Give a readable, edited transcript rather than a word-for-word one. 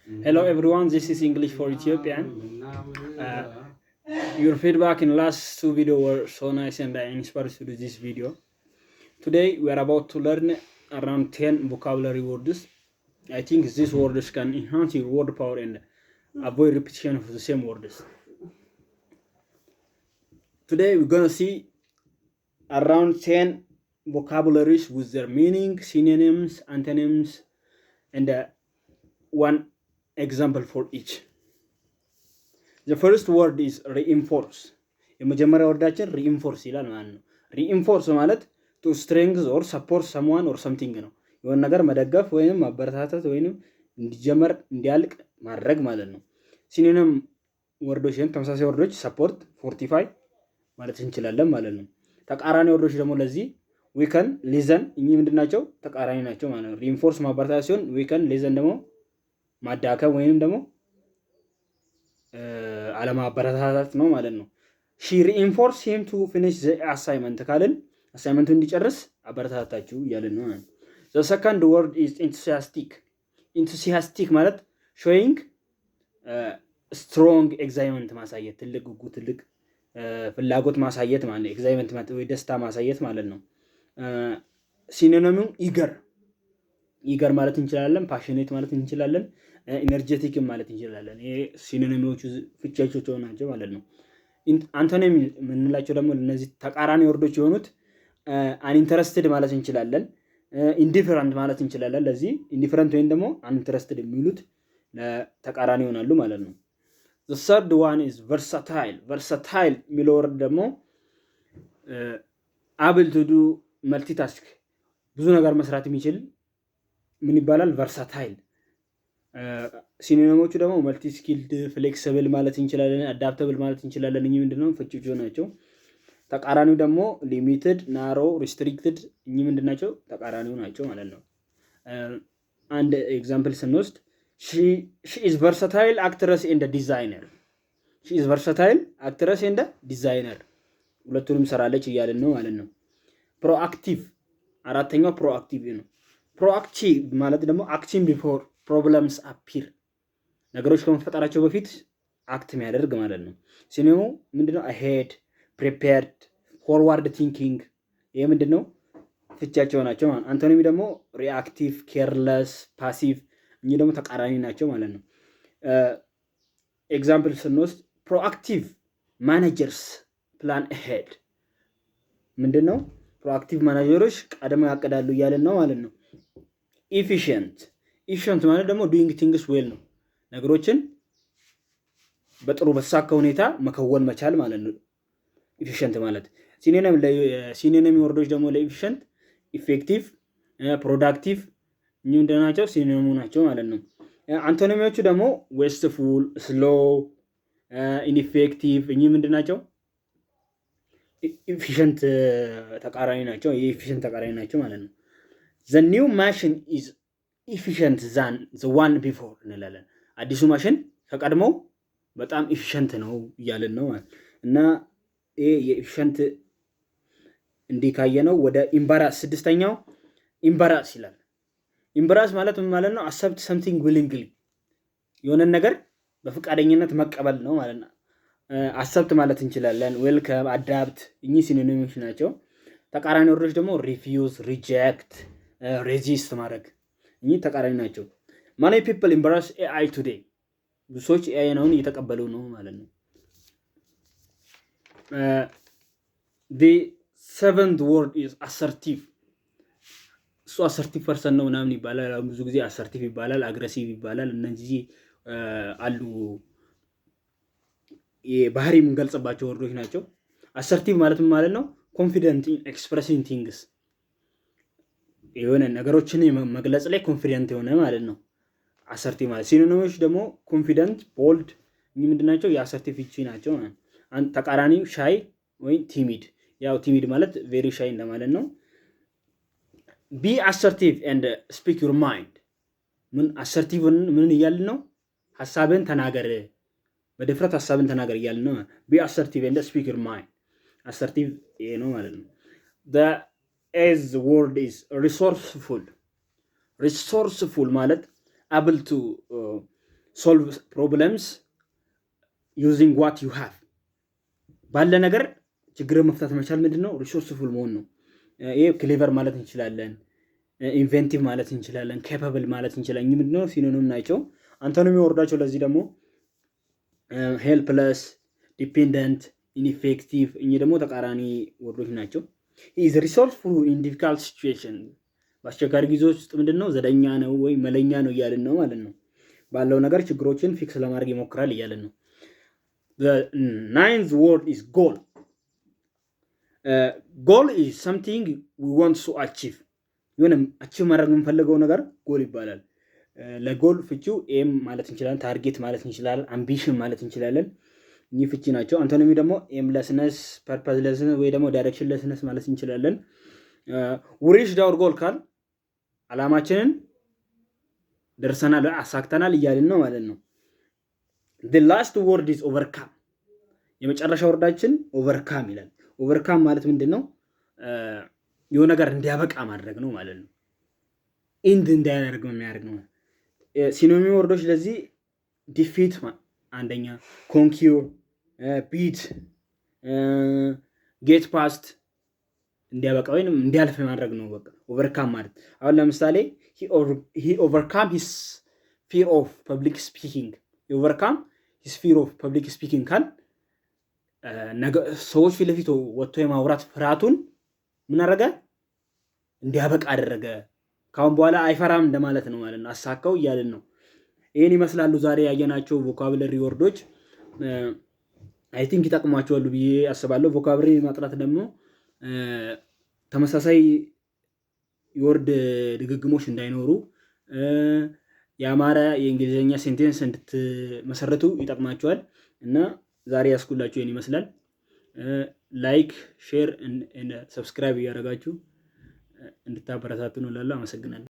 Hello everyone, this is English for Ethiopian. Your feedback in last two videos were so nice and I inspired to do this video. Today we are about to learn around 10 vocabulary words. I think these words can enhance your word power and avoid repetition of the same words. Today we're gonna see around 10 vocabularies with their meaning, synonyms, antonyms, and one example for each. The first word is reinforce. የመጀመሪያ ወርዳችን reinforce ይላል ማለት ነው። reinforce ማለት to strengthen or support someone or something ነው። የሆነ ነገር መደገፍ ወይንም ማበረታታት ወይንም እንዲጀመር እንዲያልቅ ማድረግ ማለት ነው። ሲኖኒም ወርዶች ወይም ተመሳሳይ ወርዶች support፣ fortify ማለት እንችላለን ማለት ነው። ተቃራኒ ወርዶች ደግሞ ለዚህ weaken፣ listen እኚህ ምንድናቸው? ተቃራኒ ናቸው ማለት ነው። reinforce ማበረታታት ሲሆን weaken፣ listen ደግሞ ማዳከም ወይንም ደግሞ አለማበረታታት ነው ማለት ነው። she reinforced him to finish the assignment ካልን አሳይመንቱን እንዲጨርስ አበረታታችሁ እያልን ነው ማለት ነው። the second word is enthusiastic። enthusiastic ማለት showing strong excitement ማሳየት፣ ትልቅ ጉጉት፣ ትልቅ ፍላጎት ማሳየት ማለት ነው። excitement ማለት ወይ ደስታ ማሳየት ማለት ነው። ሲኖኒሙ eager ማለት እንችላለን፣ passionate ማለት እንችላለን፣ ኢነርጄቲክ ማለት እንችላለን። ይሄ ሲኖኒሞቹ ፍቻቸው ናቸው ማለት ነው። አንቶኒም የምንላቸው ደግሞ እነዚህ ተቃራኒ ወርዶች የሆኑት አንኢንተረስትድ ማለት እንችላለን፣ ኢንዲፈረንት ማለት እንችላለን። ለዚህ ኢንዲፈረንት ወይም ደግሞ አንኢንተረስትድ የሚሉት ተቃራኒ ይሆናሉ ማለት ነው። the third one is versatile። versatile የሚለው ወርድ ደግሞ able to do multitask፣ ብዙ ነገር መስራት የሚችል ምን ይባላል? versatile። ሲኖኒሞቹ ደግሞ መልቲ ስኪልድ፣ ፍሌክሲብል ማለት እንችላለን፣ አዳፕተብል ማለት እንችላለን። እኚህ ምንድነው? ፍቺዎች ናቸው። ተቃራኒው ደግሞ ሊሚትድ፣ ናሮ፣ ሪስትሪክትድ እኚህ ምንድናቸው? ተቃራኒው ናቸው ማለት ነው። አንድ ኤግዛምፕል ስንወስድ she is versatile actress and designer። she is versatile actress and designer ሁለቱንም ሰራለች እያልን ነው ማለት ነው። ፕሮአክቲቭ አራተኛው ፕሮአክቲቭ ነው። ፕሮአክቲቭ ማለት ደግሞ acting before problems appear፣ ነገሮች ከመፈጠራቸው በፊት አክት የሚያደርግ ማለት ነው። ሲኖኒሙ ምንድነው? ahead፣ prepared፣ forward thinking ይሄ ምንድነው? ፍቻቸው ናቸው ማለት ነው። አንቶኒሚ ደግሞ reactive፣ careless፣ passive እኚህ ደግሞ ተቃራኒ ናቸው ማለት ነው። ኤግዛምፕል ስንወስድ proactive managers plan ahead ምንድነው? proactive ማናጀሮች ቀድመው ያቅዳሉ እያልን ነው ማለት ነው። efficient ማለት ደግሞ doing things well ነው። ነገሮችን በጥሩ በተሳካ ሁኔታ መከወን መቻል ማለት ነው efficient ማለት። ሲኖኒም ወርዶች ደግሞ ለefficient effective፣ productive እኚህ እንደናቸው ሲኖኒሙ ናቸው ማለት ነው። አንቶኒሚዎቹ ደግሞ wasteful፣ slow፣ ineffective እኚህ ምንድናቸው? efficient ተቃራኒ ናቸው። የefficient ተቃራኒ ናቸው ማለት ነው። the new machine is efficient than the one before እንላለን። አዲሱ ማሽን ከቀድሞው በጣም ኢፊሸንት ነው እያልን ነው ማለት እና ይሄ የኢፊሸንት እንዲካየ ነው። ወደ ኢምባራስ ስድስተኛው ኢምባራስ ይላል። ኢምባራስ ማለት ምን ማለት ነው? accept something willingly የሆነ ነገር በፍቃደኝነት መቀበል ነው ማለት ነው። accept ማለት እንችላለን፣ welcome፣ adapt እኚህ ሲኖኒሞች ናቸው። ተቃራኒ ወርዶች ደግሞ refuse፣ reject፣ resist ማድረግ እኚህ ተቃራኒ ናቸው። many people embrace AI today ብዙ ሰዎች AI ነው እየተቀበሉ ነው ማለት ነው። the seventh word is assertive። እሱ assertive person ነው ምናምን ይባላል። ብዙ ጊዜ assertive ይባላል፣ aggressive ይባላል። እነዚህ አሉ የባህሪ የምንገልጽባቸው ወርዶች ናቸው። assertive ማለት ምን ማለት ነው? confident in expressing things የሆነ ነገሮችን መግለጽ ላይ ኮንፊደንት የሆነ ማለት ነው assertive ማለት። ሲኖኒሞች ደግሞ confident፣ bold እኚህ ምንድናቸው? የassertive ፍቺ ናቸው ማለት ነው። ተቃራኒው shy ወይ timid፣ ያው timid ማለት very shy እንደማለት ነው። be assertive and speak your mind ምን assertive ምን እያልን ነው? ሐሳብን ተናገር፣ በድፍረት ሐሳብን ተናገር እያልን ነው። be assertive and speak your mind assertive ይሄ ነው ማለት ነው። the eighth word is resourceful። resourceful ማለት able to ሶልቭ ፕሮብለምስ ዩዚንግ ዋት ዩ ሃቭ ባለ ነገር ችግርን መፍታት መቻል ምንድነው? ሪሶርስፉል መሆን ነው። ይሄ ክሌቨር ማለት እንችላለን፣ ኢንቨንቲቭ ማለት እንችላለን፣ ኬፓብል ማለት እንችላለን። ይህ ምንድነው? ሲኖኒም ናቸው። አንቶኒም የሚወርዳቸው ለዚህ ደግሞ ሄልፕለስ፣ ዲፔንደንት፣ ኢንኢፌክቲቭ እኚህ ደግሞ ተቃራኒ ወርዶች ናቸው። ኢዝ ሪሶርስፉል ኢን ዲፊካልት ሲቹዌሽን በአስቸጋሪ ጊዜዎች ውስጥ ምንድነው? ዘደኛ ነው ወይ መለኛ ነው እያልን ነው ማለት ነው። ባለው ነገር ችግሮችን ፊክስ ለማድረግ ይሞክራል እያልን ነው። The ninth word is goal. Goal is something we want to achieve. የሆነ አቺቭ ማድረግ የምንፈልገው ነገር ጎል ይባላል። ለጎል ፍቺው ኤም ማለት እንችላለን፣ ታርጌት ማለት እንችላለን፣ አምቢሽን ማለት እንችላለን። እኚህ ፍቺ ናቸው። አንቶኒሚ ደግሞ ኤምለስነስ፣ ፐርፐዝለስነስ ወይ ደግሞ ዳይሬክሽንለስነስ ማለት እንችላለን። we reached our goal ካል አላማችንን ደርሰናል፣ አሳክተናል እያልን ነው ማለት ነው። the last word is overcome. የመጨረሻ ወርዳችን ኦቨርካም ይላል። ኦቨርካም ማለት ምንድነው? የሆነ ነገር እንዲያበቃ ማድረግ ነው ማለት ነው። ኢንድ እንዲያደርግ የሚያደርግ ነው። ሲኖኒም ወርዶች ለዚህ ዲፊት አንደኛ፣ ኮንኪር፣ ቢት፣ ጌት ፓስት እንዲያበቃ ወይንም እንዲያልፍ ማድረግ ነው። በቃ ኦቨርካም ማለት አሁን ለምሳሌ he overcome his fear of public speaking. overcome his fear of public speaking ካል ሰዎች ፊት ለፊት ወጥቶ የማውራት ፍርሃቱን ምን አደረገ? እንዲያበቃ አደረገ። ካሁን በኋላ አይፈራም እንደማለት ነው ማለት ነው። አሳካው እያልን ነው። ይሄን ይመስላሉ ዛሬ ያየናቸው ቮካብለሪ ወርዶች። አይ ቲንክ ይጠቅሟቸዋል ብዬ አስባለሁ። ቮካብለሪ ማጥራት ደግሞ ተመሳሳይ የወርድ ድግግሞች እንዳይኖሩ የአማረ የእንግሊዝኛ ሴንቴንስ እንድትመሰረቱ ይጠቅማቸዋል እና ዛሬ ያስኩላችሁ ይሄን ይመስላል። ላይክ፣ ሼር፣ ሰብስክራይብ እያደረጋችሁ እንድታበረታቱ ነው እላለሁ። አመሰግናለሁ።